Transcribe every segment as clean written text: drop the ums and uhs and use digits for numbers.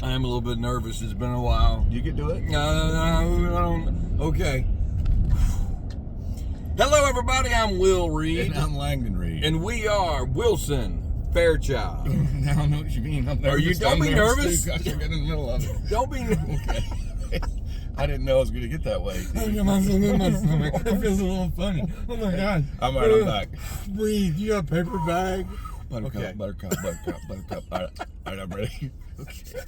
I am a little bit nervous. It's been a while. You can do it. No. Okay. Hello, everybody. I'm Will Reed. And I'm Langdon Reed. And we are Wilson Fairchild. Now I know what you mean. I'm nervous. Don't be nervous. Gosh, you're getting in the middle of it. Don't be nervous. Okay. I didn't know I was going to get that way. I got my stomach in my stomach. It feels a little funny. Oh, my God. I'm all right, I'm back. Breathe. You got a paper bag? Buttercup, Okay. buttercup. All right, I'm ready. Okay.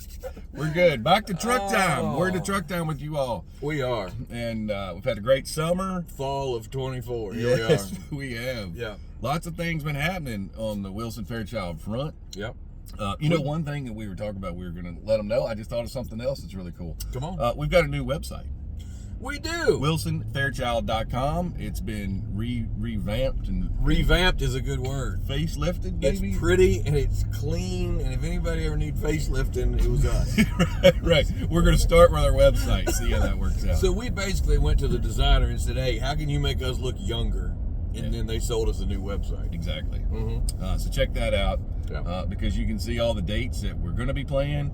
We're good. Back to truck time. We're to truck time with you all. We are. And we've had a great summer. Fall of 24. Here Yes, we we have. Yeah. Lots of things been happening on the Wilson Fairchild front. Yep. One thing that we were talking about, we were going to let them know. I just thought of something else that's really cool. Come on. We've got a new website. We do. WilsonFairchild.com. It's been revamped and Revamped is a good word. facelifted, baby. It's pretty and it's clean, and if anybody ever needs facelifting, it was us. Right. We're going to start with our website, see how that works out. So we basically went to the designer and said, hey, how can you make us look younger? And then they sold us a new website. Exactly. Mm-hmm. So check that out Yeah. because you can see all the dates that we're going to be playing,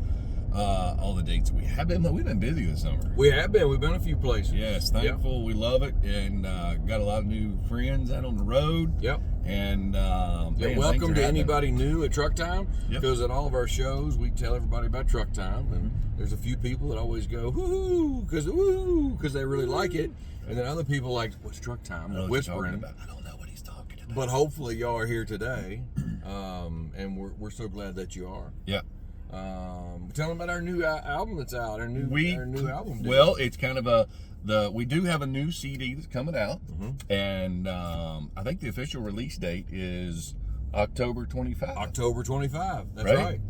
all the dates we have been. We've been busy this summer. We have been. We've been a few places. Yes, thankful. We love it, and got a lot of new friends out on the road. Yep. And Yeah, welcome to anybody new at Truck Time, Yep. because at all of our shows we tell everybody about Truck Time, and there's a few people that always go woo because they really like it, and then other people like, what's Truck Time? I don't know what you're Whispering. talking about. I don't know what he's talking about. But hopefully y'all are here today, and we're so glad that you are. Yeah. Tell them about our new album that's out. Our new album. Dude. Well, it's kind of we do have a new CD that's coming out, and I think the official release date is October 25. October 25. That's Right. right.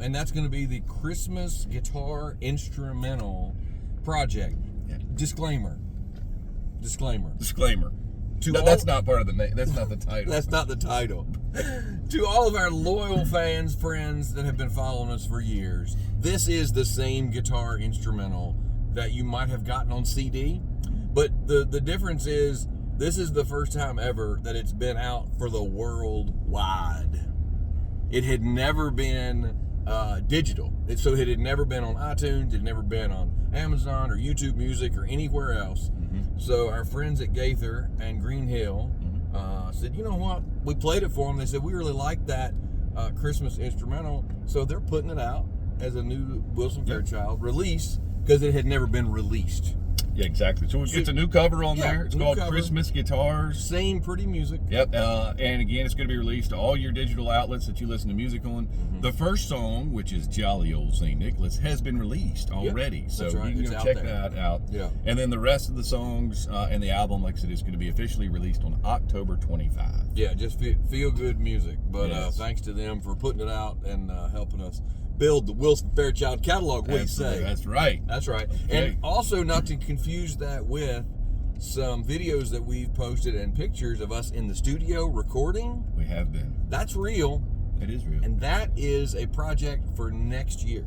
And that's going to be the Christmas guitar instrumental project. Yeah. Disclaimer. No, that's not part of the name. That's not the title. That's not the title. To all of our loyal fans, friends that have been following us for years, this is the same guitar instrumental that you might have gotten on CD, but the difference is this is the first time ever that it's been out for the worldwide. It had never been digital. So it had never been on iTunes, it had never been on Amazon or YouTube Music or anywhere else. So our friends at Gaither and Green Hill said, you know what? We played it for them. They said, we really like that Christmas instrumental. So they're putting it out as a new Wilson Fairchild release because it had never been released. Yeah, exactly. So it's a new cover on there. It's new called cover. Christmas Guitars. Same pretty music. Yep. And again, it's going to be released to all your digital outlets that you listen to music on. The first song, which is Jolly Old St. Nicholas, has been released already. Yep, so that's right. you can It's go out check there. that out. Yeah. And then the rest of the songs and the album, like I said, is going to be officially released on October 25. Yeah, just feel good music. But Yes. thanks to them for putting it out and helping us build the Wilson Fairchild catalog. What do you say? That's right. That's right. Okay. And also, not to confuse that with some videos that we've posted and pictures of us in the studio recording. We have been. That's real, It is real. and that is a project for next year.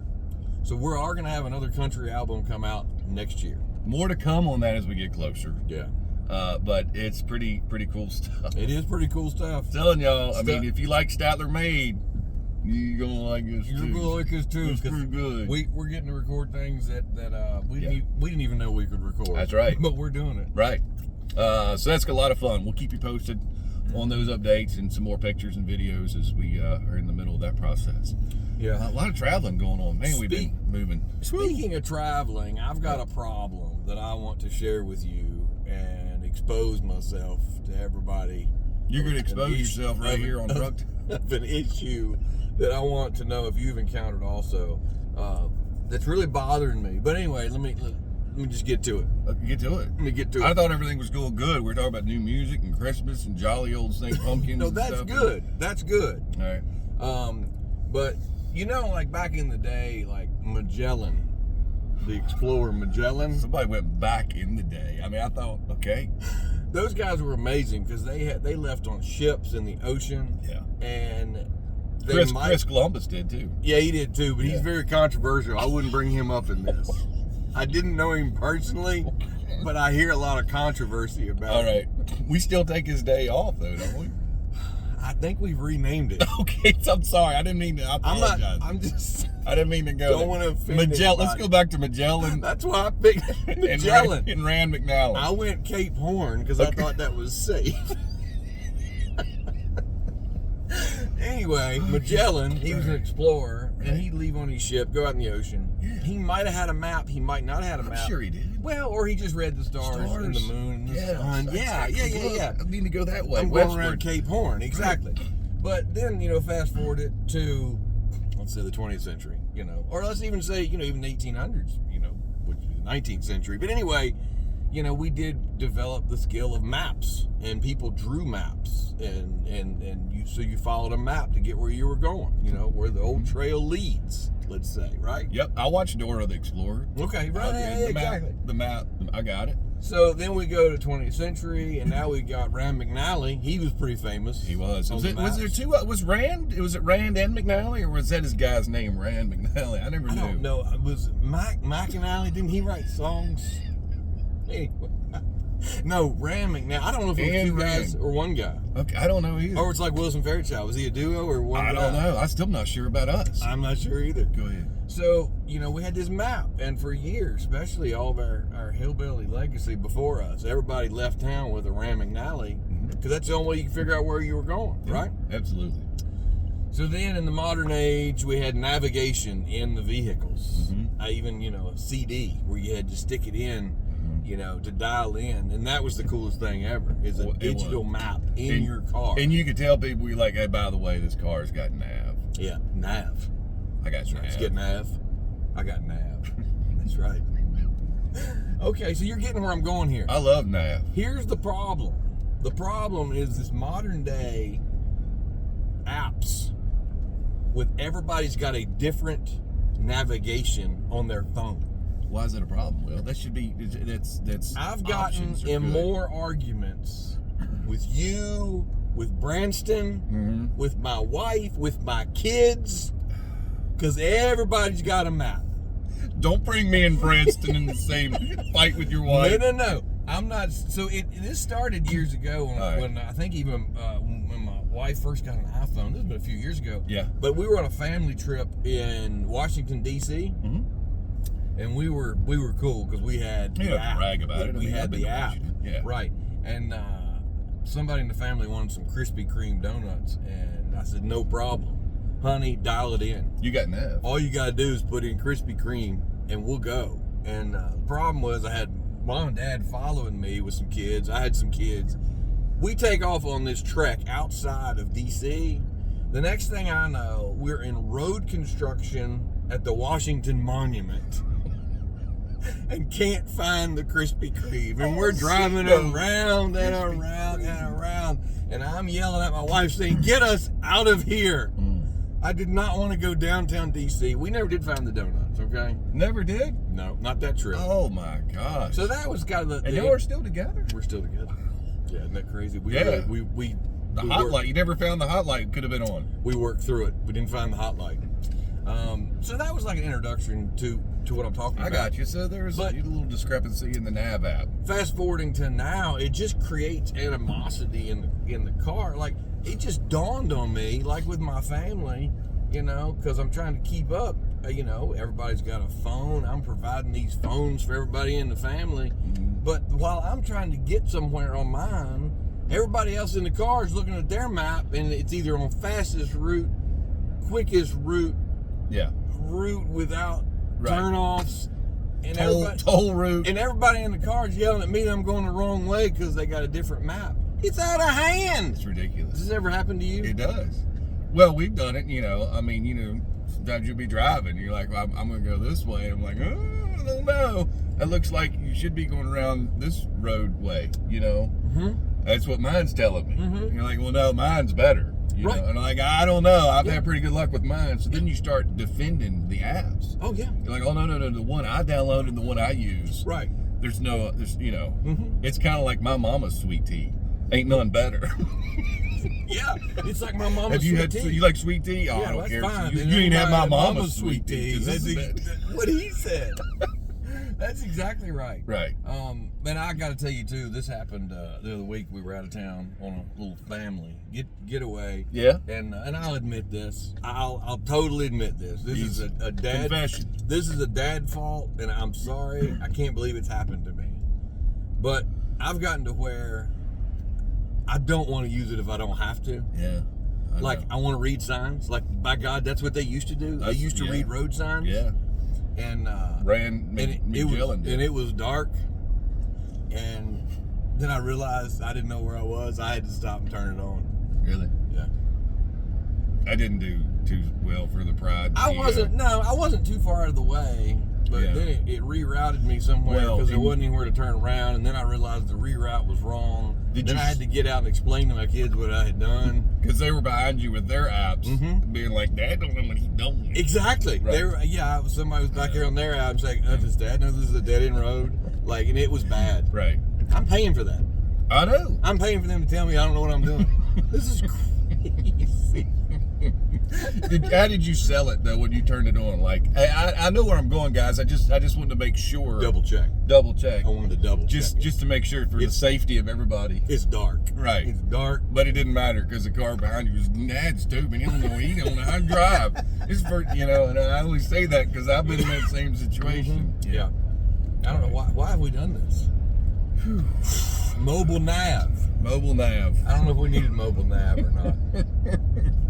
So we are going to have another country album come out next year. More to come on that as we get closer. Yeah. But it's pretty cool stuff. It is pretty cool stuff. Telling y'all, I mean, if you like Statler Made, you're gonna like this too. You're going to like us too. It's 'cause pretty good. We're getting to record things that we didn't even know we could record. That's right. But we're doing it. Right. So that's a lot of fun. We'll keep you posted on those updates and some more pictures and videos as we are in the middle of that process. Yeah. A lot of traveling going on. Man, we've been moving. Speaking of traveling, I've got a problem that I want to share with you and expose myself to everybody. You're going to expose yourself right here on Truck Time. Of an issue that I want to know if you've encountered also. That's really bothering me. But anyway, let me just get to it. Get to it. Let me get to it. I thought everything was going good. We were talking about new music and Christmas and jolly old St. Pumpkins. No, and that's stuff. good. That's good. All right. But you know, like back in the day, like Magellan, the explorer Magellan. Somebody went back in the day. I mean, I thought, okay. Those guys were amazing because they left on ships in the ocean. Yeah. And Chris Columbus did too. Yeah, he did too, but he's Yeah. very controversial. I wouldn't bring him up in this. I didn't know him personally, but I hear a lot of controversy about All him. right. We still take his day off though, don't we? I think we've renamed it. Okay, I'm sorry. I didn't mean to. I apologize. I'm just. I didn't mean to go. Don't want to offend Magellan. Let's anybody. go back to Magellan. That's why I picked Magellan. And Rand McNally. I went Cape Horn because I thought that was safe. Anyway, Magellan, he was an explorer, and he'd leave on his ship, go out in the ocean. Yeah. He might have had a map, he might not have had a map. I'm sure he did. Well, or he just read the stars and the moon and the sun. Yeah. I need to go that way. I'm going around Cape Horn, exactly. But then, fast forward it to, let's say the 20th century, or let's even say, even the 1800s, which is the 19th century. But anyway, we did develop the skill of maps, and people drew maps, so you followed a map to get where you were going, where the old trail leads, let's say, right? Yep, I watched Dora the Explorer. Okay, right, exactly. The map, I got it. So then we go to 20th century, and now we got Rand McNally. He was pretty famous. He was. Was there two? Was it Rand and McNally, or was that his guy's name, Rand McNally? I never knew. I don't know. It was McNally. Didn't he write songs? Anyway. No, Rand McNally. I don't know if it was two guys or one guy. Okay, I don't know either. Or it's like Wilson Fairchild. Was he a duo or one guy? I don't know. I'm still not sure about us. I'm not sure either. Go ahead. So, we had this map, and for years, especially all of our hillbilly legacy before us, everybody left town with a Rand McNally, because that's the only way you can figure out where you were going, right? Absolutely. So then in the modern age, we had navigation in the vehicles. Even, a CD where you had to stick it in, to dial in. And that was the coolest thing ever, is a digital map in your car. And you could tell people, you're like, hey, by the way, this car's got nav. Yeah, nav. I got nav. Let's get nav. I got nav. That's right. Okay, so you're getting where I'm going here. I love nav. Here's the problem. The problem is this modern day apps with everybody's got a different navigation on their phone. Why is that a problem? Well, that should be, that's I've gotten in more arguments with you, with Branston, with my wife, with my kids, because everybody's got a map. Don't bring me and Branston in the same fight with your wife. No. I'm not. So this started years ago when I think even when my wife first got an iPhone. This has been a few years ago. Yeah. But we were on a family trip in Washington D.C. And we were cool because we had the app. Brag about it. We had the app. Yeah. Right. And somebody in the family wanted some Krispy Kreme donuts, and I said no problem, honey. Dial it in. You got nav. All you gotta do is put in Krispy Kreme, and we'll go. And the problem was I had mom and dad following me with some kids. I had some kids. We take off on this trek outside of D.C. The next thing I know, we're in road construction at the Washington Monument and can't find the Krispy Kreme. And we're driving around and around and around. And I'm yelling at my wife saying, get us out of here. I did not want to go downtown D.C. We never did find the donuts, okay? Never did? No, not that trip. Oh my gosh. So that was kind of And y'all are still together? We're still together. Yeah, isn't that crazy? We the hot light. You never found the hot light. Could have been on. We worked through it. We didn't find the hot light. So that was like an introduction to what I'm talking about. I got you. So there's a little discrepancy in the nav app. Fast forwarding to now, it just creates animosity in the car. Like, it just dawned on me, like with my family, because I'm trying to keep up. Everybody's got a phone. I'm providing these phones for everybody in the family. But while I'm trying to get somewhere on mine, everybody else in the car is looking at their map, and it's either on fastest route, quickest route, route without turn-offs, and toll route. And everybody in the car is yelling at me that I'm going the wrong way because they got a different map. It's out of hand. It's ridiculous. Does this ever happen to you? It does. Well, we've done it, sometimes you'll be driving, you're like, well, I'm going to go this way. And I'm like, I don't know. It looks like you should be going around this roadway, That's what mine's telling me. You're like, well, no, mine's better. And I'm like, I don't know. I've had pretty good luck with mine. So then you start defending the apps. Oh, yeah. You're like, oh, no, the one I downloaded, the one I use. Right. There's it's kind of like my mama's sweet tea. Ain't none better. Yeah, it's like my mama's sweet tea. You like sweet tea? Oh, yeah, I don't care. Fine. You ain't have my mama's sweet tea. What he said. That's exactly right. Right. And I got to tell you too, this happened the other week. We were out of town on a little family getaway. Yeah. And I'll admit this. I'll totally admit this. This is a dad confession. This is a dad fault, and I'm sorry. I can't believe it's happened to me. But I've gotten to where I don't want to use it if I don't have to. Yeah. Like, I want to read signs. Like, by God, that's what they used to do. They used to read road signs. Yeah. And it was dark. And then I realized I didn't know where I was. I had to stop and turn it on. Really? Yeah. I didn't do too well for the pride. I wasn't too far out of the way. But then it rerouted me somewhere because there wasn't anywhere to turn around, and then I realized the reroute was wrong. Then I had to get out and explain to my kids what I had done. Because they were behind you with their apps, being like, Dad don't know what he's doing. Exactly. Right. Somebody was back here on their app saying, does Dad know this is a dead-end road? Like, and it was bad. Right. I'm paying for that. I know. I'm paying for them to tell me I don't know what I'm doing. This is crazy. How did you sell it though when you turned it on? Like, I know where I'm going, guys. I just wanted to make sure. Double check. I wanted to double check. Just to make sure for the safety of everybody. It's dark. Right. It's dark. But it didn't matter because the car behind you was stupid. He don't know how to drive. It's for and I only say that because I've been in that same situation. Yeah. I don't know why have we done this. Mobile nav. I don't know if we needed mobile nav or not.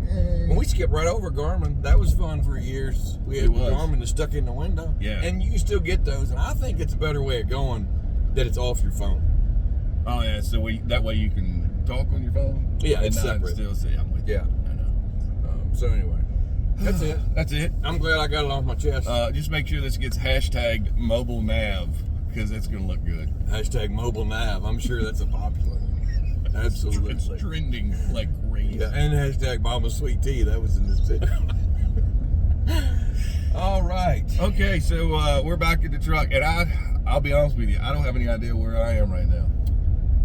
When we skipped right over Garmin, that was fun for years. We had Garmin that's stuck in the window. Yeah. And you can still get those. And I think it's a better way of going that it's off your phone. Oh, yeah. So that way you can talk on your phone? Yeah, it's separate. Still see, I'm with you. Yeah. I know. So anyway, that's it. That's it. I'm glad I got it off my chest. Just make sure this gets hashtag mobile nav because it's going to look good. Hashtag mobile nav. I'm sure that's a popular one. Absolutely. It's trending like crazy. Yeah, and hashtag Mama Sweet Tea. That was in this video. All right. Okay, so we're back at the truck, and I'll be honest with you, I don't have any idea where I am right now.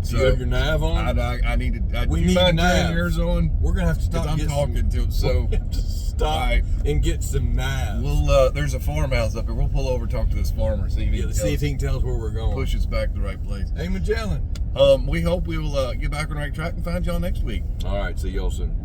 So you have your nav on? I need to. We need nav. Yours on. We're gonna have to stop. I'm talking to him, so we have to stop and get some nav. We'll. There's a farmhouse up here. We'll pull over, talk to this farmer, see if he can tell us where we're going. Push us back to the right place. Hey, Magellan. We hope we will get back on the right track and find y'all next week. All right. See y'all soon.